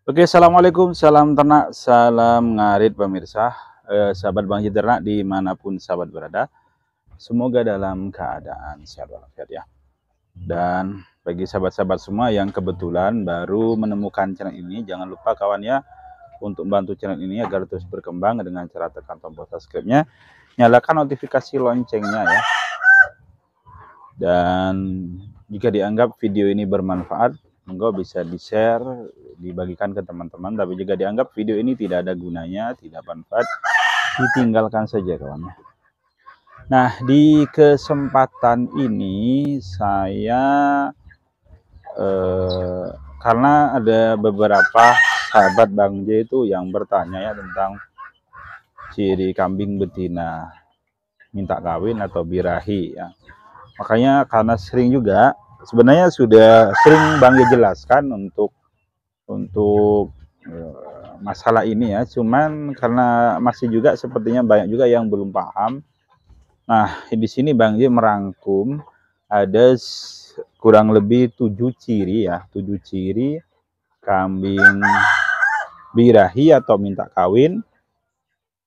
Oke, assalamualaikum, salam ternak, salam ngarit pemirsa, sahabat Bang Ternak dimanapun sahabat berada. Semoga dalam keadaan sehat walafiat ya. Dan bagi sahabat-sahabat semua yang kebetulan baru menemukan channel ini, jangan lupa kawan ya untuk bantu channel ini agar terus berkembang dengan cara tekan tombol subscribe-nya, nyalakan notifikasi loncengnya ya. Dan jika dianggap video ini bermanfaat, monggo bisa di-share, dibagikan ke teman-teman. Tapi jika dianggap video ini tidak ada gunanya, tidak bermanfaat, ditinggalkan saja kawannya. Nah, di kesempatan ini saya karena ada beberapa sahabat Bang J itu yang bertanya ya tentang ciri kambing betina minta kawin atau birahi ya. Makanya karena sering juga, sebenarnya sudah sering Bang J jelaskan untuk masalah ini ya, cuman karena masih juga sepertinya banyak juga yang belum paham. Nah, di sini Bang J merangkum ada kurang lebih 7 ciri ya, 7 ciri kambing birahi atau minta kawin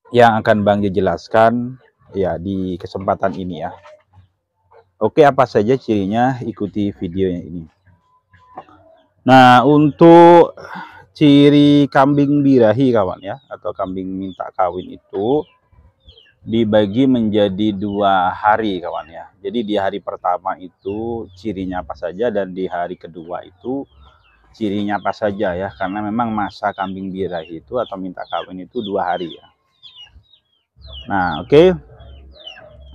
yang akan Bang J jelaskan ya di kesempatan ini ya. Oke, apa saja cirinya? Ikuti videonya ini. Nah, untuk ciri kambing birahi kawan ya, atau kambing minta kawin itu dibagi menjadi 2 hari kawan ya. Jadi di hari pertama itu cirinya apa saja, dan di hari kedua itu cirinya apa saja ya. Karena memang masa kambing birahi itu atau minta kawin itu 2 hari ya. Nah, oke.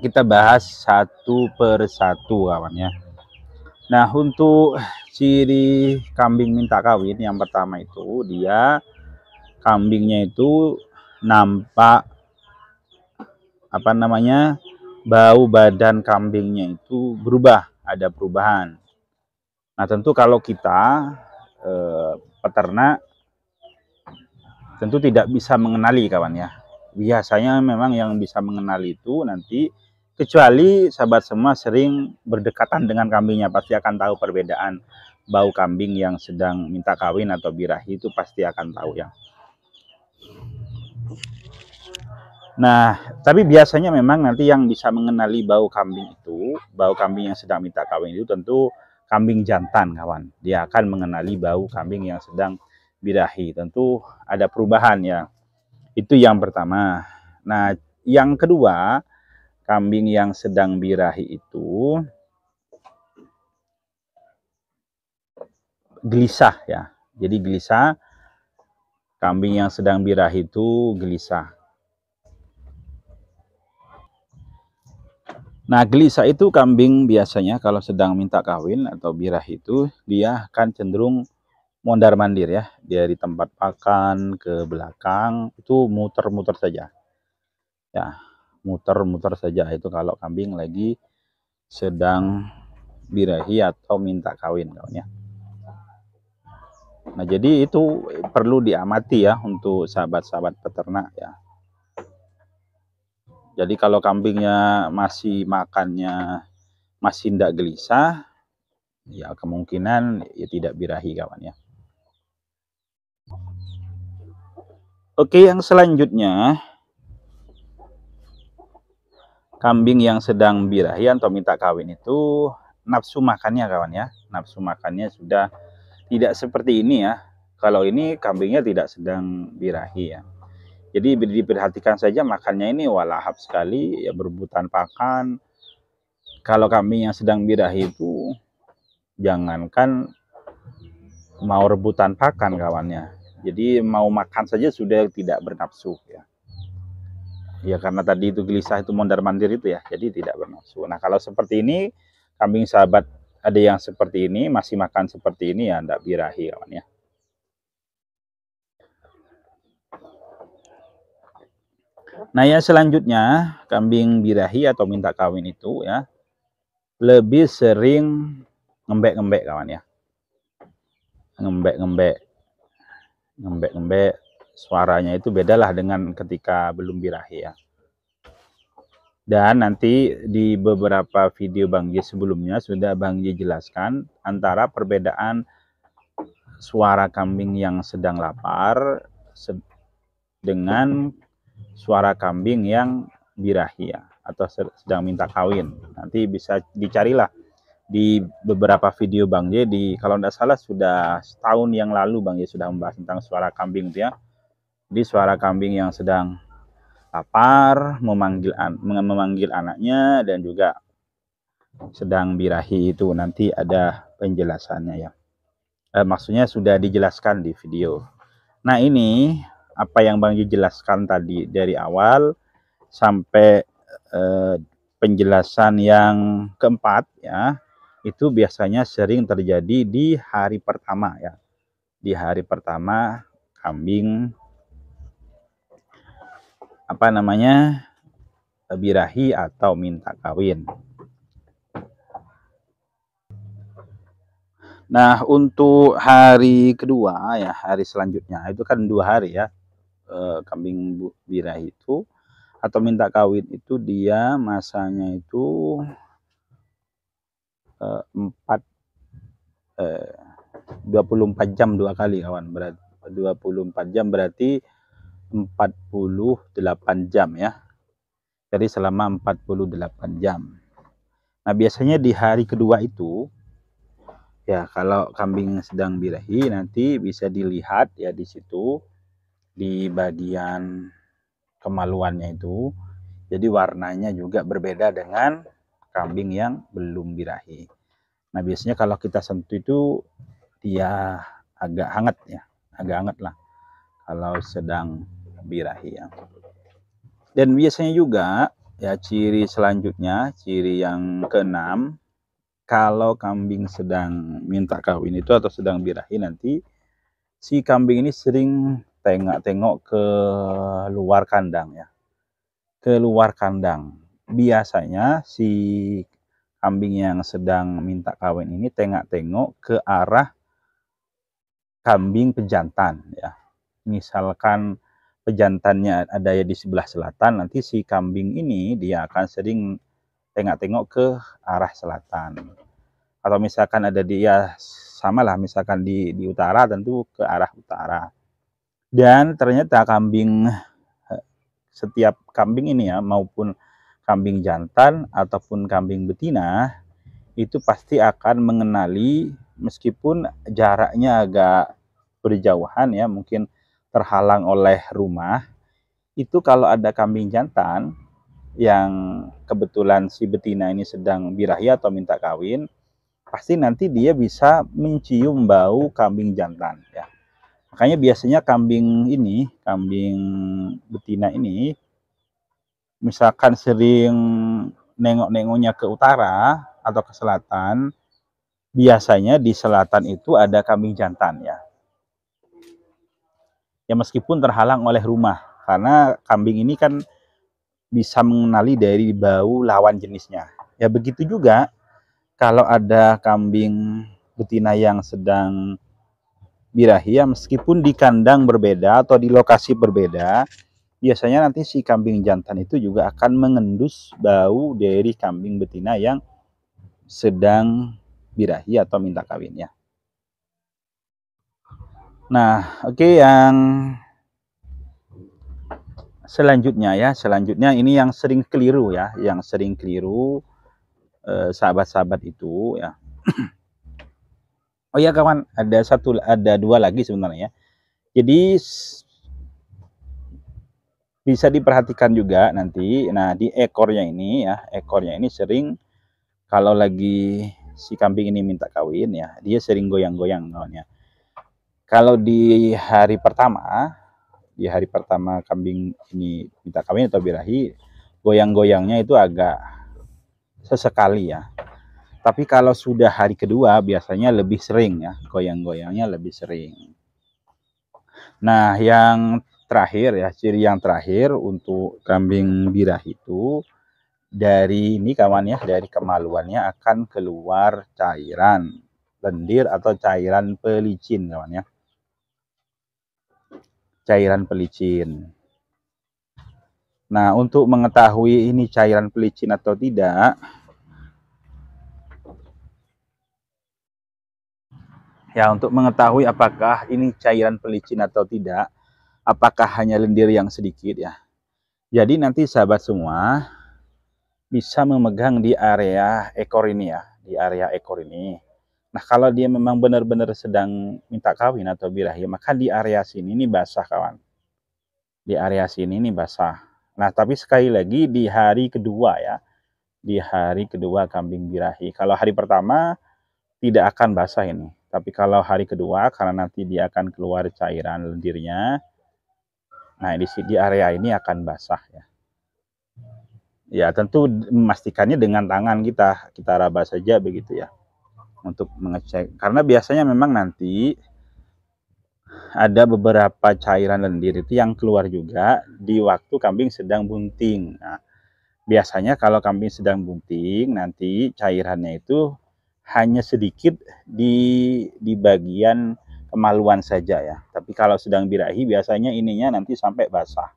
Kita bahas satu per satu kawan ya. Nah, untuk ciri kambing minta kawin yang pertama itu dia kambingnya itu nampak bau badan kambingnya itu berubah, ada perubahan. Nah, tentu kalau kita peternak tentu tidak bisa mengenali kawan ya. Biasanya memang yang bisa mengenali itu nanti, kecuali sahabat semua sering berdekatan dengan kambingnya, pasti akan tahu perbedaan bau kambing yang sedang minta kawin atau birahi, itu pasti akan tahu ya. Nah, tapi biasanya memang nanti yang bisa mengenali bau kambing itu, bau kambing yang sedang minta kawin itu tentu kambing jantan kawan. Dia akan mengenali bau kambing yang sedang birahi. Tentu ada perubahan ya. Itu yang pertama. Nah, yang kedua, kambing yang sedang birahi itu gelisah ya. Jadi gelisah, kambing yang sedang birahi itu gelisah. Nah, gelisah itu kambing biasanya kalau sedang minta kawin atau birahi itu dia akan cenderung mondar-mandir ya. Dari tempat pakan ke belakang itu muter-muter saja. Ya, muter-muter saja itu kalau kambing lagi sedang birahi atau minta kawin kawan ya. Nah, jadi itu perlu diamati ya untuk sahabat-sahabat peternak ya. Jadi kalau kambingnya masih makannya masih tidak gelisah, ya kemungkinan ya tidak birahi kawan ya. Oke, yang selanjutnya kambing yang sedang birahi atau minta kawin itu nafsu makannya kawan ya. Nafsu makannya sudah tidak seperti ini ya. Kalau ini kambingnya tidak sedang birahi ya. Jadi diperhatikan saja makannya ini walahap sekali ya, berebutan pakan. Kalau kambing yang sedang birahi itu jangankan mau rebutan pakan kawannya. Jadi mau makan saja sudah tidak bernafsu ya. Ya karena tadi itu gelisah, itu mondar-mandir itu ya. Jadi tidak bernafsu. Nah, kalau seperti ini kambing sahabat ada yang seperti ini masih makan seperti ini ya tidak birahi kawan ya. Nah, yang selanjutnya kambing birahi atau minta kawin itu ya lebih sering ngembek-ngembek kawan ya. Ngembek-ngembek, suaranya itu bedalah dengan ketika belum birahi ya. Dan nanti di beberapa video Bang J sebelumnya sudah Bang J jelaskan antara perbedaan suara kambing yang sedang lapar dengan suara kambing yang birahi ya, atau sedang minta kawin. Nanti bisa dicarilah di beberapa video Bang J, kalau tidak salah sudah setahun yang lalu Bang J sudah membahas tentang suara kambing itu ya. Jadi suara kambing yang sedang lapar, memanggil anaknya, dan juga sedang birahi itu nanti ada penjelasannya ya. Maksudnya sudah dijelaskan di video. Nah ini apa yang Bang J jelaskan tadi dari awal sampai penjelasan yang keempat ya, itu biasanya sering terjadi di hari pertama ya. Di hari pertama kambing birahi atau minta kawin. Nah untuk hari kedua ya, hari selanjutnya itu kan 2 hari ya, kambing birahi itu atau minta kawin itu dia masanya itu 24 jam 2 kali kawan, berarti 24 jam berarti 48 jam ya. Jadi selama 48 jam. Nah biasanya di hari kedua itu ya, kalau kambing sedang birahi nanti bisa dilihat ya di situ di bagian kemaluannya itu. Jadi warnanya juga berbeda dengan kambing yang belum birahi. Nah biasanya kalau kita sentuh itu dia agak hangat ya, agak hangat lah kalau sedang birahi ya. Dan biasanya juga ya ciri selanjutnya, ciri yang keenam, kalau kambing sedang minta kawin itu atau sedang birahi nanti si kambing ini sering tengok-tengok ke luar kandang ya, ke luar kandang. Biasanya si kambing yang sedang minta kawin ini tengok-tengok ke arah kambing pejantan ya. Misalkan pejantannya ada ya di sebelah selatan, nanti si kambing ini dia akan sering tengok-tengok ke arah selatan. Atau misalkan ada dia samalah, misalkan di utara tentu ke arah utara. Dan ternyata setiap kambing ini ya, maupun kambing jantan ataupun kambing betina, itu pasti akan mengenali meskipun jaraknya agak berjauhan ya, mungkin terhalang oleh rumah. Itu kalau ada kambing jantan yang kebetulan si betina ini sedang birahi atau minta kawin, pasti nanti dia bisa mencium bau kambing jantan ya. Makanya biasanya kambing betina ini misalkan sering nengok-nengoknya ke utara atau ke selatan, biasanya di selatan itu ada kambing jantan ya. Ya meskipun terhalang oleh rumah, karena kambing ini kan bisa mengenali dari bau lawan jenisnya. Ya begitu juga kalau ada kambing betina yang sedang birahi ya, meskipun di kandang berbeda atau di lokasi berbeda, biasanya nanti si kambing jantan itu juga akan mengendus bau dari kambing betina yang sedang birahi atau minta kawin ya. Nah, oke, yang selanjutnya ya, ini yang sering keliru ya, sahabat-sahabat itu ya. Oh ya kawan, ada dua lagi sebenarnya. Jadi bisa diperhatikan juga nanti. Nah di ekornya ini sering kalau lagi si kambing ini minta kawin ya, dia sering goyang-goyang kawannya. Kalau di hari pertama kambing ini minta kawin atau birahi, goyang-goyangnya itu agak sesekali ya. Tapi kalau sudah hari kedua biasanya lebih sering ya, goyang-goyangnya lebih sering. Nah yang terakhir ya, ciri yang terakhir untuk kambing birahi itu, dari ini kawan ya, dari kemaluannya akan keluar cairan lendir atau cairan pelicin kawan ya. Cairan pelicin. Nah untuk mengetahui ini cairan pelicin atau tidak, Ya, untuk mengetahui apakah ini cairan pelicin atau tidak, apakah hanya lendir yang sedikit ya. Jadi nanti sahabat semua bisa memegang di area ekor ini ya, di area ekor ini. Nah, kalau dia memang benar-benar sedang minta kawin atau birahi, maka di area sini ini basah kawan. Di area sini ini basah. Nah, tapi sekali lagi di hari kedua ya, di hari kedua kambing birahi. Kalau hari pertama tidak akan basah ini. Tapi kalau hari kedua, karena nanti dia akan keluar cairan lendirnya, nah di area ini akan basah ya. Ya tentu memastikannya dengan tangan kita raba saja begitu ya. Untuk mengecek. Karena biasanya memang nanti ada beberapa cairan lendir itu yang keluar juga di waktu kambing sedang bunting. Nah, biasanya kalau kambing sedang bunting, nanti cairannya itu hanya sedikit di bagian kemaluan saja ya. Tapi kalau sedang birahi biasanya ininya nanti sampai basah.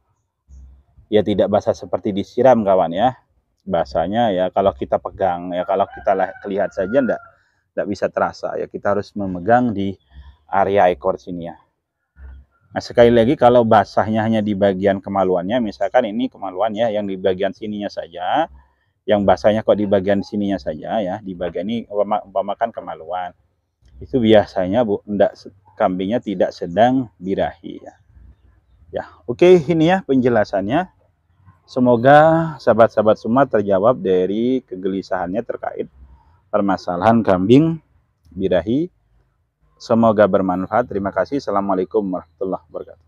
Ya tidak basah seperti disiram kawan ya. Basahnya ya kalau kita pegang ya, kalau kita lihat saja enggak bisa terasa ya. Kita harus memegang di area ekor sini ya. Nah, sekali lagi kalau basahnya hanya di bagian kemaluannya, misalkan ini kemaluan ya, yang di bagian sininya saja, yang basahnya kok di bagian sininya saja ya, di bagian ini umpamakan kemaluan. Itu biasanya kambingnya tidak sedang birahi ya. Ya, oke ini ya penjelasannya. Semoga sahabat-sahabat semua terjawab dari kegelisahannya terkait permasalahan kambing birahi. Semoga bermanfaat. Terima kasih. Assalamualaikum warahmatullahi wabarakatuh.